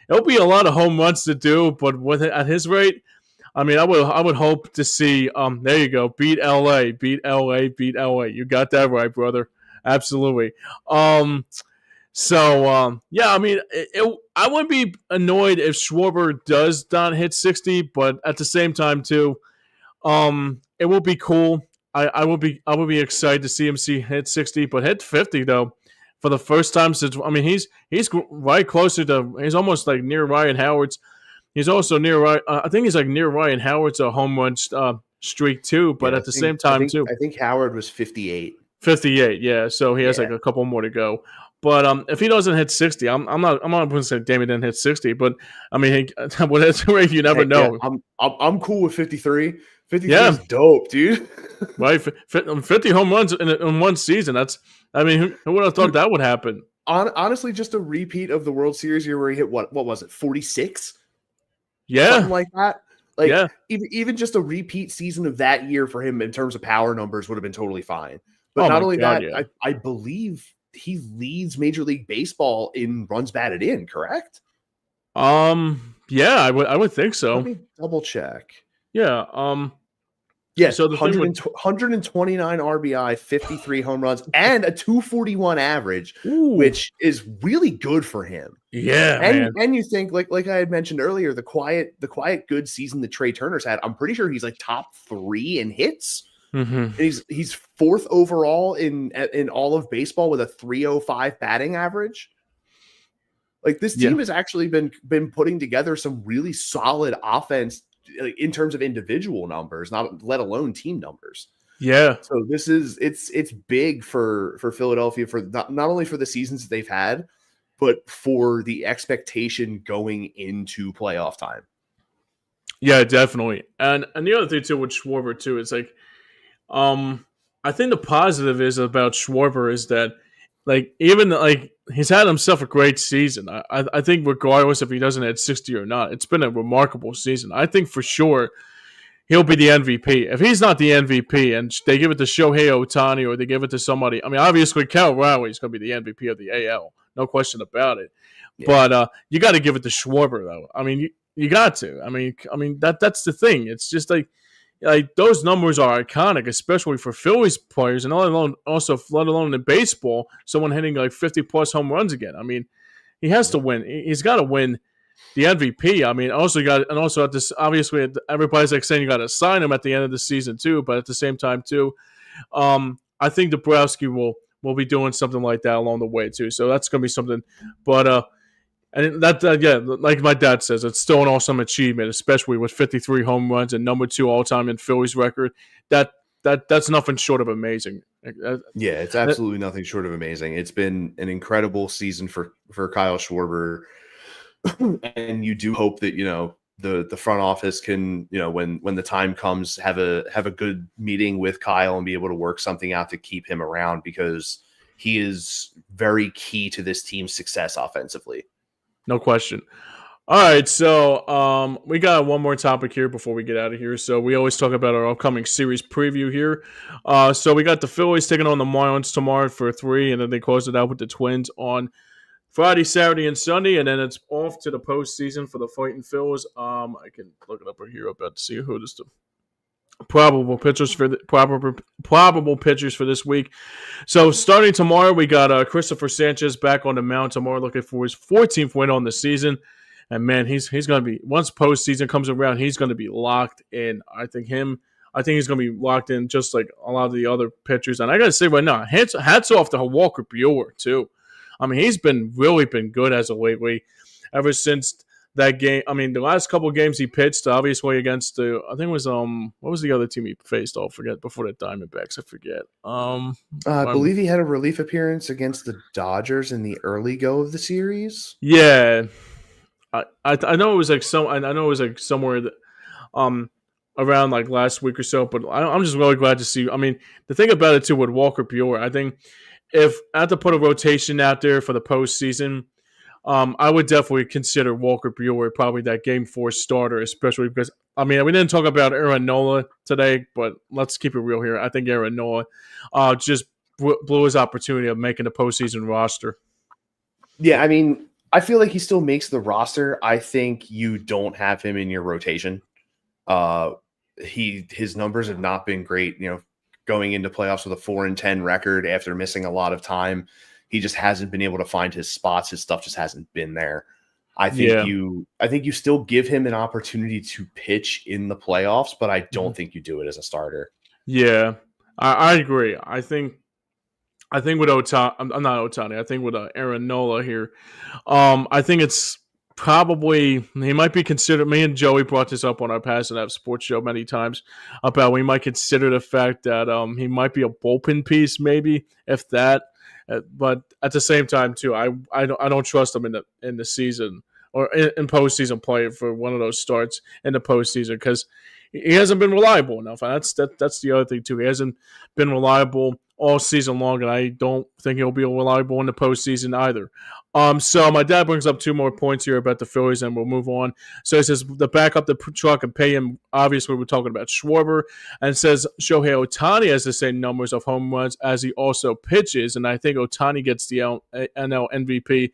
It'll be a lot of home runs to do, but at his rate, I mean, I would hope to see, there you go, beat LA, beat LA, beat LA. You got that right, brother. Absolutely. Yeah, I mean, I wouldn't be annoyed if Schwarber does not hit 60, but at the same time, too, it will be cool. I will be excited to see him hit 60, but hit 50 though for the first time since he's right closer to he's almost like near Ryan Howard's. He's also near I think he's like near Ryan Howard's home run streak too. But Yeah, at the same time too, I think Howard was 58. 58, yeah. So he has like Yeah. a couple more to go. But if he doesn't hit 60, I'm not going to say Damien didn't hit 60. But I mean, well, that's right. You never Yeah, know. I'm cool with 53. 53 Yeah. is dope, dude. Right, 50 home runs in one season. Who would have thought that would happen? Honestly, just a repeat of the World Series year where he hit what was it, 46? Yeah, Something like that. Like yeah. even just a repeat season of that year for him in terms of power numbers would have been totally fine. But Oh not my only God, that, yeah. I believe he leads Major League Baseball in runs batted in, correct? Yeah, I would think so. Let me double check. Yeah. Yeah, So the thing with 129 RBI, 53 home runs, and a 241 average, Ooh. which is really good for him. Yeah, and man. you think like I had mentioned earlier, the quiet good season that Trey Turner's had. I'm pretty sure he's like top 3 in hits. Mm-hmm. And he's 4th overall in all of baseball with a 305 batting average. Like this team has actually been putting together some really solid offense in terms of individual numbers, not let alone team numbers. Yeah. So it's big for Philadelphia for not only for the seasons that they've had, but for the expectation going into playoff time. Yeah, definitely. And the other thing too with Schwarber too is like, I think the positive is about Schwarber is that like even like he's had himself a great season. I think regardless if he doesn't hit 60 or not, it's been a remarkable season. I think for sure he'll be the MVP. If he's not the MVP and they give it to Shohei Ohtani or they give it to somebody, I mean, obviously Cal Raleigh is going to be the MVP of the AL, no question about it. Yeah. But you got to give it to Schwarber though. I mean, you got to. I mean that's the thing. It's just like those numbers are iconic, especially for Phillies players, and let alone in baseball, someone hitting like 50 plus home runs again. I mean, he has to win. He's got to win the MVP. I mean, also at this, obviously, everybody's like saying you got to sign him at the end of the season too. But at the same time too, I think Dabrowski will be doing something like that along the way too. So that's going to be something. But and yeah, like my dad says, it's still an awesome achievement, especially with 53 home runs and number 2 all time in Phillies record. That's nothing short of amazing. Yeah, it's absolutely nothing short of amazing. It's been an incredible season for Kyle Schwarber, and you do hope that the front office can when the time comes have a good meeting with Kyle and be able to work something out to keep him around, because he is very key to this team's success offensively. No question. All right, so we got one more topic here before we get out of here. So we always talk about our upcoming series preview here. So we got the Phillies taking on the Marlins tomorrow for 3, and then they close it out with the Twins on Friday, Saturday, and Sunday, and then it's off to the postseason for the Fighting Phils. I can look it up right here about to see who this the probable pitchers for this week. So starting tomorrow, we got Christopher Sanchez back on the mound tomorrow, looking for his 14th win on the season. And man, he's going to be, once postseason comes around, he's going to be locked in. I think he's going to be locked in just like a lot of the other pitchers. And I got to say right now, hats off to Walker Buehler too. I mean, he's been good as of lately, ever since that game. I mean, the last couple of games he pitched, obviously against I think it was what was the other team he faced? I'll forget before the Diamondbacks. I forget. I believe he had a relief appearance against the Dodgers in the early go of the series. Yeah, I know it was like somewhere that, around like last week or so, but I'm just really glad to see. I mean, the thing about it too with Walker Buehler, I think if I had to put a rotation out there for the postseason, I would definitely consider Walker Buehler probably that Game 4 starter, especially because, I mean, we didn't talk about Aaron Nola today, but let's keep it real here. I think Aaron Nola just blew his opportunity of making the postseason roster. Yeah, I mean, I feel like he still makes the roster. I think you don't have him in your rotation. His numbers have not been great, going into playoffs with a 4-10 record after missing a lot of time. He just hasn't been able to find his spots. His stuff just hasn't been there. I think you still give him an opportunity to pitch in the playoffs, but I don't think you do it as a starter. Yeah, I agree. I think with Otani, I'm not Otani. I think with Aaron Nola here, I think it's probably he might be considered. Me and Joey brought this up on our Pass and Have Sports show many times about we might consider the fact that he might be a bullpen piece, maybe if that. But at the same time, too, I don't trust him in the season or in postseason play for one of those starts in the postseason because he hasn't been reliable enough. And that's the other thing too. He hasn't been reliable all season long, and I don't think he'll be reliable in the postseason either. So my dad brings up 2 more points here about the Phillies, and we'll move on. So he says the back up the truck and pay him. Obviously, we're talking about Schwarber, and says Shohei Ohtani has the same numbers of home runs as he also pitches, and I think Ohtani gets the NL MVP.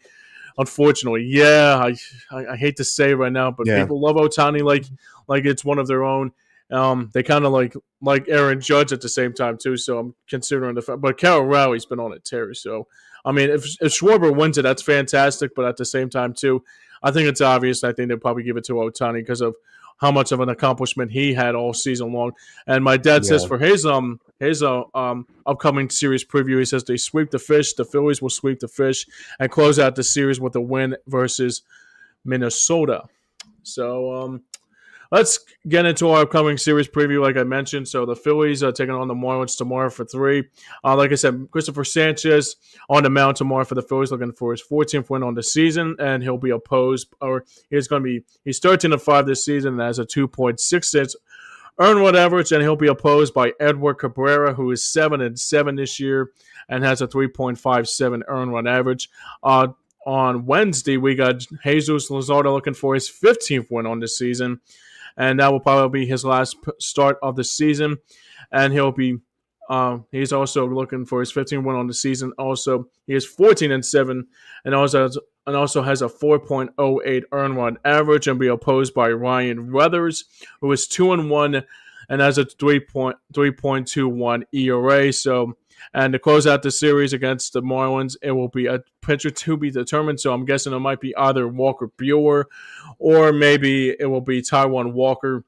Unfortunately, yeah, I hate to say it right now, but people love Ohtani like it's one of their own. They kind of like Aaron Judge at the same time too. So I'm considering but Carol Rowley's been on a tear. So I mean, if Schwarber wins it, that's fantastic. But at the same time too, I think it's obvious. I think they'll probably give it to Ohtani because of how much of an accomplishment he had all season long. And my dad says for his upcoming series preview, he says they sweep the Fish. The Phillies will sweep the Fish and close out the series with a win versus Minnesota. So let's get into our upcoming series preview, like I mentioned. So the Phillies are taking on the Marlins tomorrow for 3. Like I said, Christopher Sanchez on the mound tomorrow for the Phillies, looking for his 14th win on the season, and he'll be opposed, or he's 13-5 this season and has a 2.66 earned run average, and he'll be opposed by Edward Cabrera, who is 7-7 this year and has a 3.57 earned run average. On Wednesday, we got Jesus Luzardo looking for his 15th win on the season, and that will probably be his last start of the season. And he'll be he's also looking for his 15th win on the season. Also, he is 14-7, and also has a 4.08 earned run average, and be opposed by Ryan Weathers, who is 2-1 and has a 3.21 ERA. So, and to close out the series against the Marlins, it will be a pitcher to be determined. So I'm guessing it might be either Walker Buehler or maybe it will be Taijuan Walker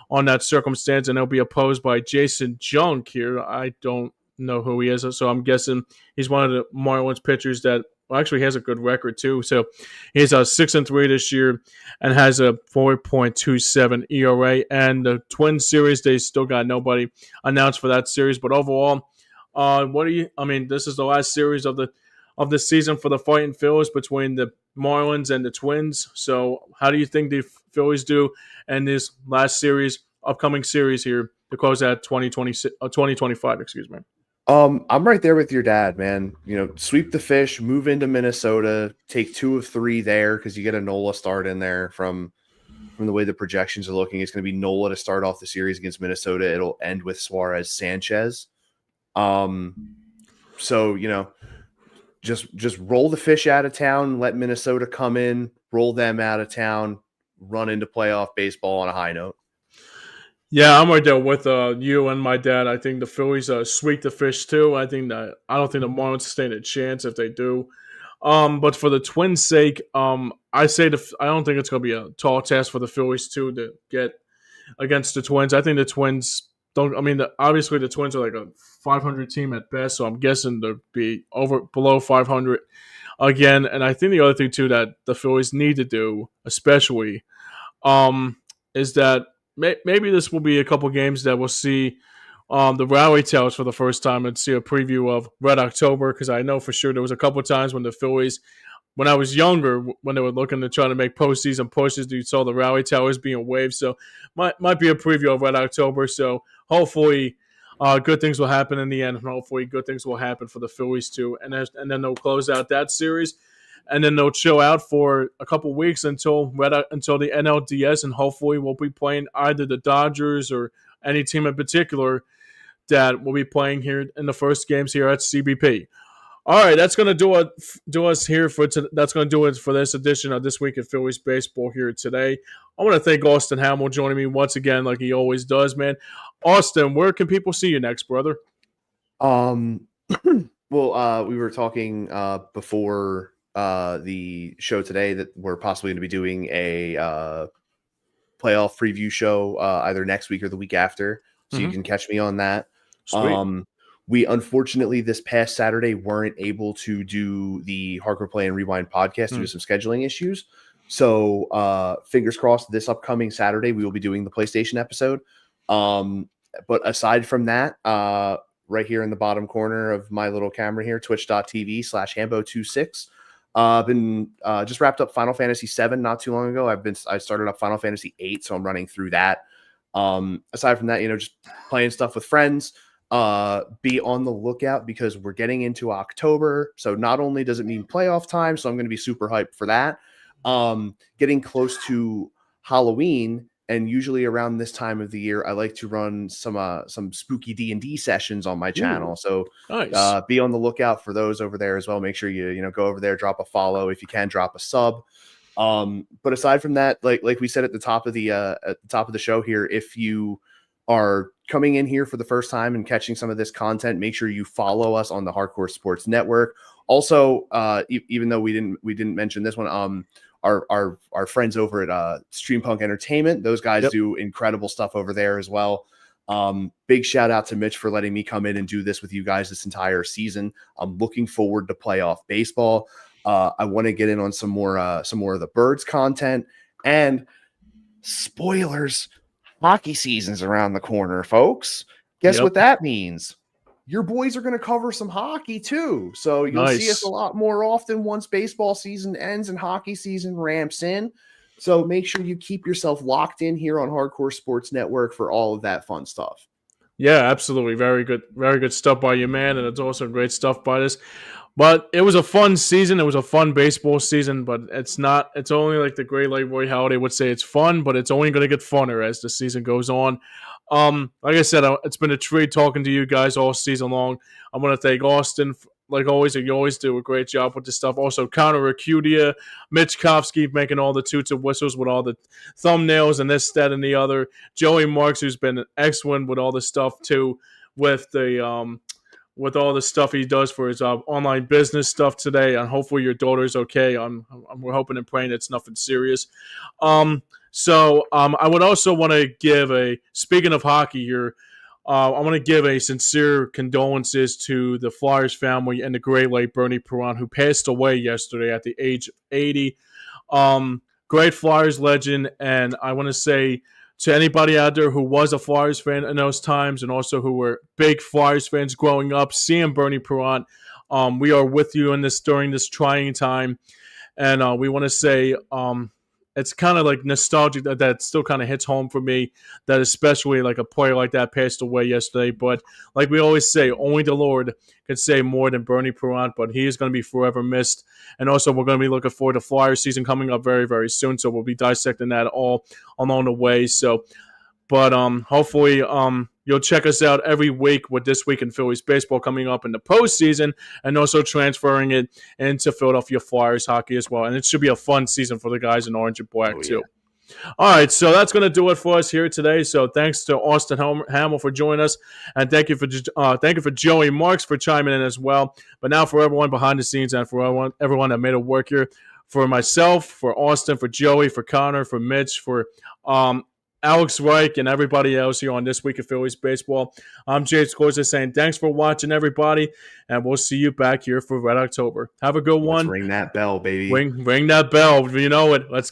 on that circumstance, and he'll be opposed by Jason Junk here. I don't know who he is, so I'm guessing he's one of the Marlins pitchers that actually has a good record too. So he's a 6-3 this year and has a 4.27 ERA. And the Twins series, they still got nobody announced for that series, but overall, this is the last series of the season for the Fighting Phillies between the Marlins and the Twins. So how do you think the Phillies do in this last series, upcoming series here to close out 2025, excuse me? I'm right there with your dad, man. You know, sweep the fish, move into Minnesota, take 2 of 3 there because you get a Nola start in there from the way the projections are looking. It's going to be Nola to start off the series against Minnesota. It'll end with Suarez Sanchez. So you know, just roll the fish out of town, let Minnesota come in, roll them out of town, run into playoff baseball on a high note. Yeah, I'm right there with you and my dad. I think the Phillies sweep the fish too. I don't think the Marlins stand a chance if they do. But for the Twins' sake, I don't think it's going to be a tall task for the Phillies too to get against the Twins. I think the Twins don't. I mean, obviously the Twins are like a 500 team at best, so I'm guessing they'll be below 500 again. And I think the other thing too that the Phillies need to do, especially, is that maybe this will be a couple games that we'll see the rally tales for the first time and see a preview of Red October, because I know for sure there was a couple times when the Phillies, when I was younger, when they were looking to try to make postseason pushes, you saw the rally towers being waved. So might be a preview of Red October. So hopefully good things will happen in the end, and hopefully good things will happen for the Phillies too. And then they'll close out that series, and then they'll chill out for a couple weeks until the NLDS, and hopefully we'll be playing either the Dodgers or any team in particular that will be playing here in the first games here at CBP. All right, that's going to do us here that's going to do it for this edition of This Week in Phillies Baseball here today. I want to thank Austin Hammel joining me once again, like he always does, man. Austin, where can people see you next, brother? Well, we were talking before the show today that we're possibly going to be doing a playoff preview show either next week or the week after, so you can catch me on that. Sweet. We unfortunately this past Saturday weren't able to do the Hardcore Play and Rewind podcast due to some scheduling issues. So fingers crossed, this upcoming Saturday we will be doing the PlayStation episode. But aside from that, right here in the bottom corner of my little camera here, twitch.tv/Hambo26. Been just wrapped up Final Fantasy VII not too long ago. I started up Final Fantasy VIII, so I'm running through that. Aside from that, you know, just playing stuff with friends. Be on the lookout because we're getting into October. So not only does it mean playoff time, so I'm going to be super hyped for that. Getting close to Halloween, and usually around this time of the year, I like to run some spooky D&D sessions on my channel. Ooh, so nice. be on the lookout for those over there as well. Make sure you go over there, drop a follow. If you can, drop a sub. But aside from that, like we said at the top of the show here, if you are coming in here for the first time and catching some of this content, make sure you follow us on the Hardcore Sports Network. Also, even though we didn't mention this one, our friends over at Streampunk Entertainment, those guys do incredible stuff over there as well. Big shout out to Mitch for letting me come in and do this with you guys this entire season. I'm looking forward to playoff baseball. I want to get in on some more of the Birds content, and spoilers. Hockey season's around the corner, folks. Guess what that means? Your boys are going to cover some hockey too. So you'll see us a lot more often once baseball season ends and hockey season ramps in. So make sure you keep yourself locked in here on Hardcore Sports Network for all of that fun stuff. Yeah, absolutely. Very good stuff by you, man. And it's also great stuff by this. But it was a fun season. It was a fun baseball season, but it's only like the great Lake Roy Holiday would say it's fun, but it's only going to get funner as the season goes on. Like I said, it's been a treat talking to you guys all season long. I want to thank Austin, like always. You always do a great job with this stuff. Also, Connor Acudia, Mitch Kovsky making all the toots and whistles with all the thumbnails and this, that, and the other. Joey Marks, who's been excellent with all the stuff too, with the with all the stuff he does for his online business stuff today, and hopefully your daughter's okay. We're hoping and praying it's nothing serious. So I would also want to speaking of hockey here, I want to give a sincere condolences to the Flyers family and the great late Bernie Perron, who passed away yesterday at the age of 80. Great Flyers legend, and I want to say to anybody out there who was a Flyers fan in those times and also who were big Flyers fans growing up, seeing Bernie Perron, we are with you in this during this trying time. And we want to say it's kind of like nostalgic that still kind of hits home for me. That especially like a player like that passed away yesterday. But like we always say, only the Lord could say more than Bernie Perrant. But he is going to be forever missed. And also, we're going to be looking forward to Flyer season coming up very, very soon. So we'll be dissecting that all along the way. So. But hopefully you'll check us out every week with This Week in Phillies Baseball coming up in the postseason, and also transferring it into Philadelphia Flyers hockey as well. And it should be a fun season for the guys in orange and black too. All right, so that's going to do it for us here today. So thanks to Austin Hammel for joining us, and thank you for Joey Marks for chiming in as well. But now for everyone behind the scenes and for everyone that made it work here, for myself, for Austin, for Joey, for Connor, for Mitch, for Alex Reich, and everybody else here on This Week of Phillies Baseball. I'm Jay Scorza saying thanks for watching, everybody, and we'll see you back here for Red October. Have a good one. Let's ring that bell, baby. Ring that bell. You know it. Let's